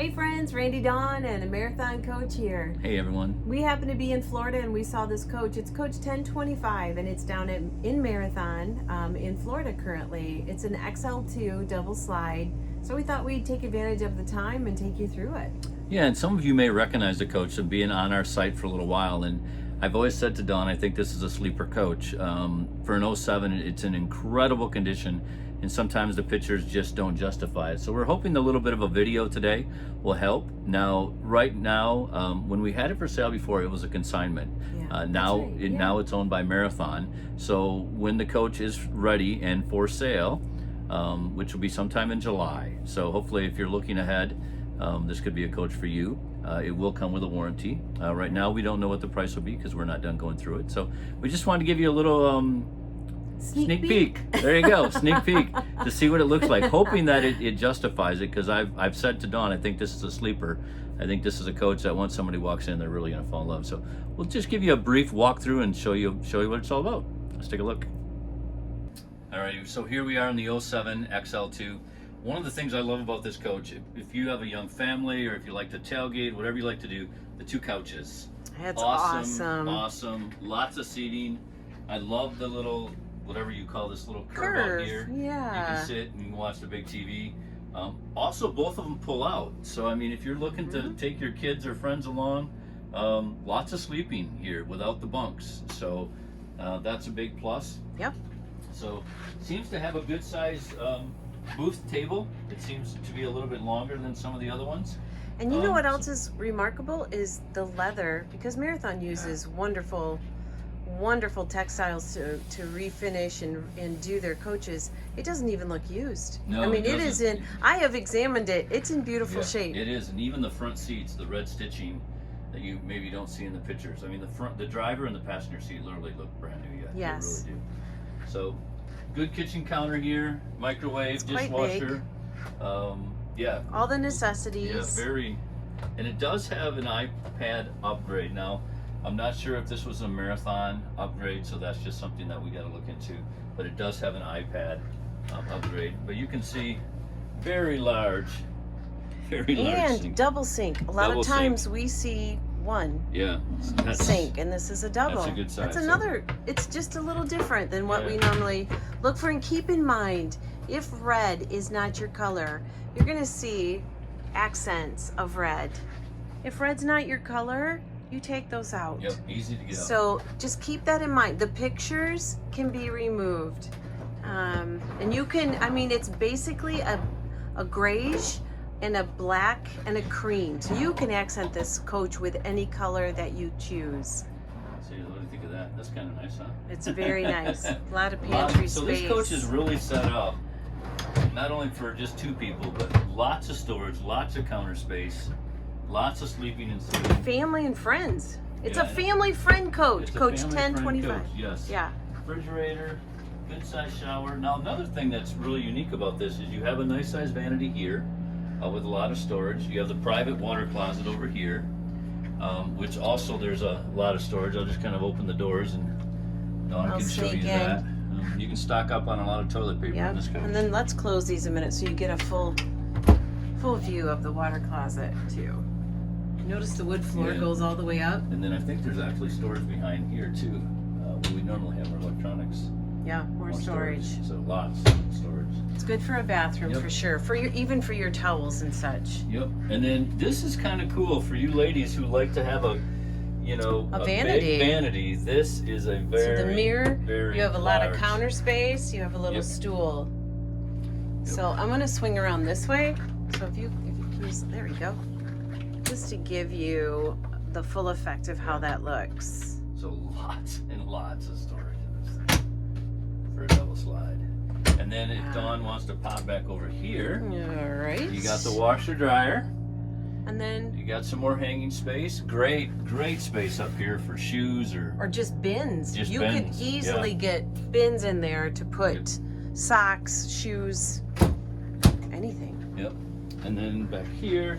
Hey friends, Randy Dawn and a marathon coach here. Hey everyone. We happen to be in Florida and we saw this coach. It's coach 1025 and it's down in Marathon in Florida currently. It's an XL2 double slide. So we thought we'd take advantage of the time and take you through it. Yeah, and some of you may recognize the coach from being on our site for a little while. And I've always said to Dawn, I think this is a sleeper coach. For an 07, it's in incredible condition. And sometimes the pictures just don't justify it. So we're hoping a little bit of a video today will help. Now, right now, when we had it for sale before, it was a consignment. Yeah, Now it's owned by Marathon. So when the coach is ready and for sale, which will be sometime in July. So hopefully if you're looking ahead, this could be a coach for you. It will come with a warranty. Right now we don't know what the price will be because we're not done going through it. So we just wanted to give you a little sneak peek. There you go, sneak peek to see what it looks like, hoping that it justifies it, because I've said to Dawn, I think this is a sleeper. I think this is a coach that once somebody walks in, they're really going to fall in love. So we'll just give you a brief walkthrough and show you what it's all about. Let's take a look. Alrighty, so here we are in the 07 XL2. One of the things I love about this coach, if you have a young family or if you like to tailgate, whatever you like to do, the two couches. That's awesome. Awesome. Lots of seating. I love the little, whatever you call this little curve out here. Yeah. You can sit and watch the big TV. Also, both of them pull out. So, I mean, if you're looking to take your kids or friends along, lots of sleeping here without the bunks. So, that's a big plus. Yep. So, seems to have a good size booth table. It seems to be a little bit longer than some of the other ones. And you know what else is remarkable is the leather, because Marathon uses wonderful textiles to refinish and do their coaches. It doesn't even look used. No, I mean, it is in, I have examined it. It's in beautiful Yeah, shape. It is, and even the front seats, the red stitching that you maybe don't see in the pictures. I mean, the driver and the passenger seat literally look brand new. Yeah, Yes. they really do. So, good kitchen counter here, microwave, It's quite dishwasher. Yeah. All the necessities. Yeah, very. And it does have an iPad upgrade. Now, I'm not sure if this was a Marathon upgrade, so that's just something that we got to look into. But it does have an iPad upgrade. But you can see very large And sink. double sink. A lot Double of times we see one sink, and this is a double. That's a good size. That's another. It's just a little different than what Yeah. we normally look for. And keep in mind, if red is not your color, you're gonna see accents of red. If red's not your color, you take those out. Yep, easy to get out. So just keep that in mind. The pictures can be removed. And you can, I mean, it's basically a grayish and a black and a cream. So you can accent this coach with any color that you choose. So what do you think of that? That's kind of nice, huh? It's very nice. A lot of pantry So space. this coach is really set up not only for just two people, but lots of storage, lots of counter space, lots of sleeping and sleeping. Family and friends. It's a Yeah. family friend coach. It's a Coach family friend 1025. coach, yes. Yeah. Refrigerator, good size shower. Now another thing that's really unique about this is you have a nice size vanity here with a lot of storage. You have the private water closet over here, which also there's a lot of storage. I'll just kind of open the doors and Dawn I'll can show you sneak in. that. You can stock up on a lot of toilet paper in this coach. And then let's close these a minute so you get a full view of the water closet too. Notice the wood floor Yeah. goes all the way up. And then I think there's actually storage behind here too, where we normally have our electronics. Yeah, more storage. So lots of storage. It's good for a bathroom Yep. for sure. For your, even for your towels and such. Yep. And then this is kind of cool for you ladies who like to have a vanity. big vanity. This is a very, So the mirror, very you have a lot of large. counter space, you have a little Yep. stool. Yep. So I'm gonna swing around this way. So if you use, there we go. Just to give you the full effect of how that looks. So lots and lots of storage in this thing for a double slide. And then if Dawn wants to pop back over here, All right. you got the washer dryer. And then, You got some more hanging space. Great space up here for shoes or just bins. Just You bins, could easily get bins in there to put Yep. socks, shoes, anything. Yep. And then back here,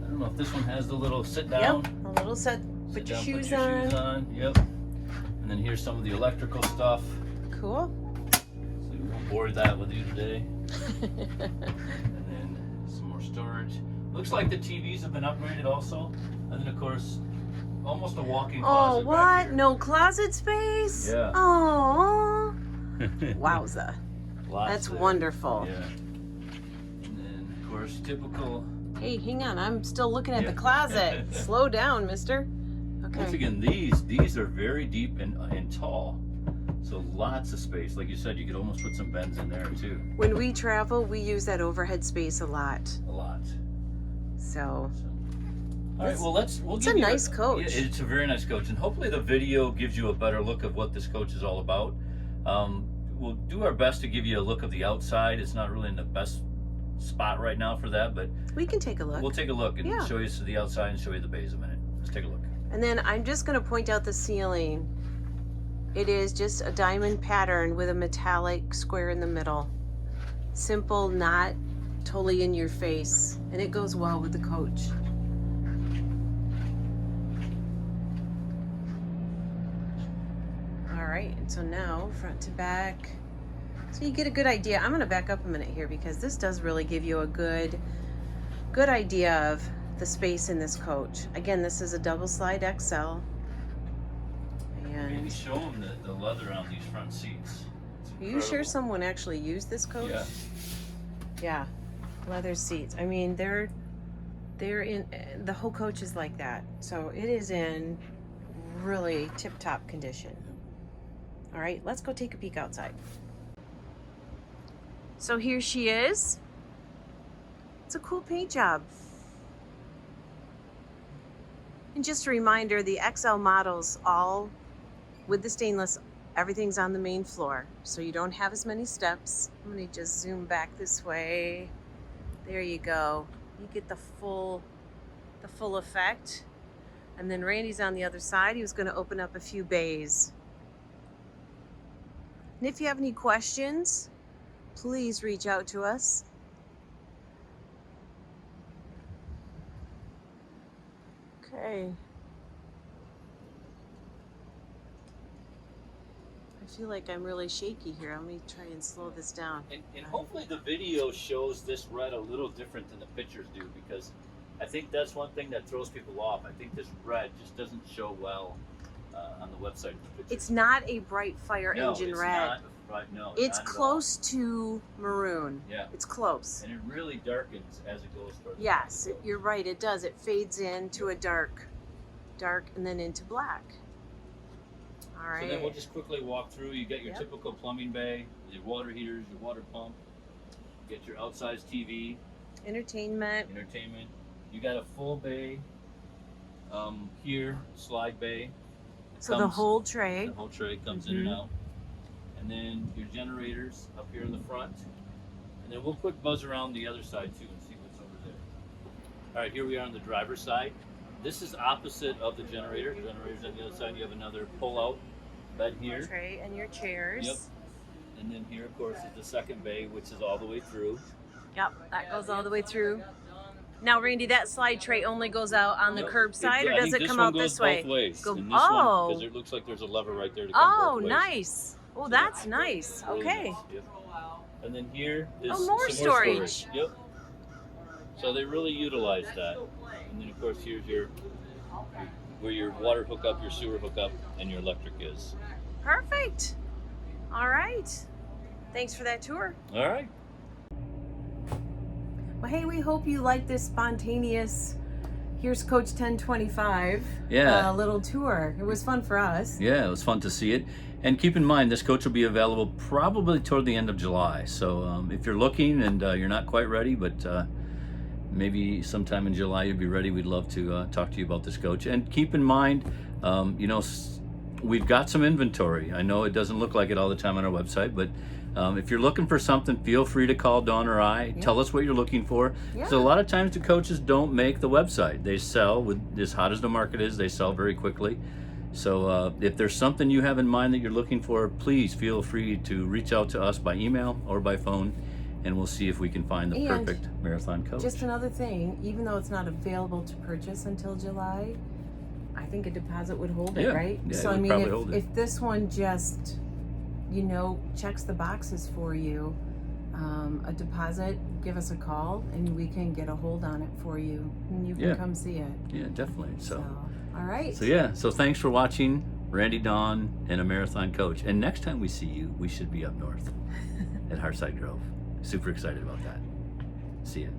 I don't know if this one has the little sit down. Yep, a little set. Put your shoes Put your shoes on. on. Yep. And then here's some of the electrical stuff. Cool. So we won't bore that with you today. And then some more storage. Looks like the TVs have been upgraded also. And then of course, almost a walk-in Oh, closet what? back here. No closet space? Yeah. Oh. Wowza. Lots That's there. wonderful. Yeah. And then of course, typical. Hey, hang on. I'm still looking at Yeah. the closet. Slow down, mister. Okay. Once again, these are very deep and tall. So lots of space. Like you said, you could almost put some beds in there too. When we travel, we use that overhead space a lot. A lot. So All right, well, we'll it's give a you nice coach. Yeah, it's a very nice coach, and hopefully the video gives you a better look of what this coach is all about. We'll do our best to give you a look of the outside. It's not really in the best spot right now for that, but we can take a look. we'll take a look and show you the outside and show you the bays a minute. Let's take a look. And then I'm just going to point out the ceiling. It is just a diamond pattern with a metallic square in the middle. Simple, not totally in your face, and it goes well with the coach. All right, and so now front to back. So you get a good idea. I'm going to back up a minute here because this does really give you a good idea of the space in this coach. Again, this is a double slide XL. Maybe show them the leather on these front seats. Are you sure someone actually used this coach? Yeah. Yeah, leather seats. I mean, they're in, the whole coach is like that. So it is in really tip-top condition. All right, let's go take a peek outside. So here she is. It's a cool paint job. And just a reminder, the XL models, all with the stainless, everything's on the main floor. So you don't have as many steps. I'm gonna just zoom back this way. There you go. You get the full effect. And then Randy's on the other side. He was gonna open up a few bays. And if you have any questions, please reach out to us. Okay. I feel like I'm really shaky here. Let me try and slow this down. And hopefully the video shows this red a little different than the pictures do, because I think that's one thing that throws people off. I think this red just doesn't show well on the website. It's not a bright fire engine red. Not, right, no, it's not close to maroon. Yeah. It's close. And it really darkens as it goes towards Yes, you're right. It does. It fades into a dark, and then into black. All right. So then we'll just quickly walk through. You get your typical plumbing bay, your water heaters, your water pump. You get your outsized TV. Entertainment. You got a full bay here, slide bay. So the whole tray. The whole tray comes in and out. And then your generators up here in the front. And then we'll quick buzz around the other side too and see what's over there. All right, here we are on the driver's side. This is opposite of the generator. The generator's on the other side. You have another pull-out bed here. Tray and your chairs. Yep. And then here, of course, is the second bay, which is all the way through. Yep, that goes all the way through. Now, Randy, that slide tray only goes out on the curb side, or does it come out this way? Both ways. Go, and this one, because it looks like there's a lever right there to come both ways. Nice. Oh, that's nice. Really Okay. nice. Yep. And then here is more some storage. Yep. So they really utilize that. And then, of course, here's where your water hookup, your sewer hookup, and your electric is. Perfect. All right. Thanks for that tour. All right. Well, hey, we hope you like this spontaneous, here's Coach 1025 little tour. It was fun for us. Yeah, it was fun to see it. And keep in mind, this coach will be available probably toward the end of July. So if you're looking and you're not quite ready, but maybe sometime in July you'll be ready, we'd love to talk to you about this coach. And keep in mind, we've got some inventory. I know it doesn't look like it all the time on our website, but if you're looking for something, feel free to call Dawn or I. Yeah. Tell us what you're looking for. Yeah. So a lot of times the coaches don't make the website. They sell, with as hot as the market is, they sell very quickly. So if there's something you have in mind that you're looking for, please feel free to reach out to us by email or by phone, and we'll see if we can find the perfect marathon coach. Just another thing, even though it's not available to purchase until July, I think a deposit would hold it, right? Yeah, so it would probably hold it. If this one just, checks the boxes for you, a deposit, give us a call and we can get a hold on it for you and you can come see it. Yeah, definitely. So all right. So thanks for watching Randy, Dawn, and a marathon coach. And next time we see you, we should be up north at Heartside Grove. Super excited about that. See ya.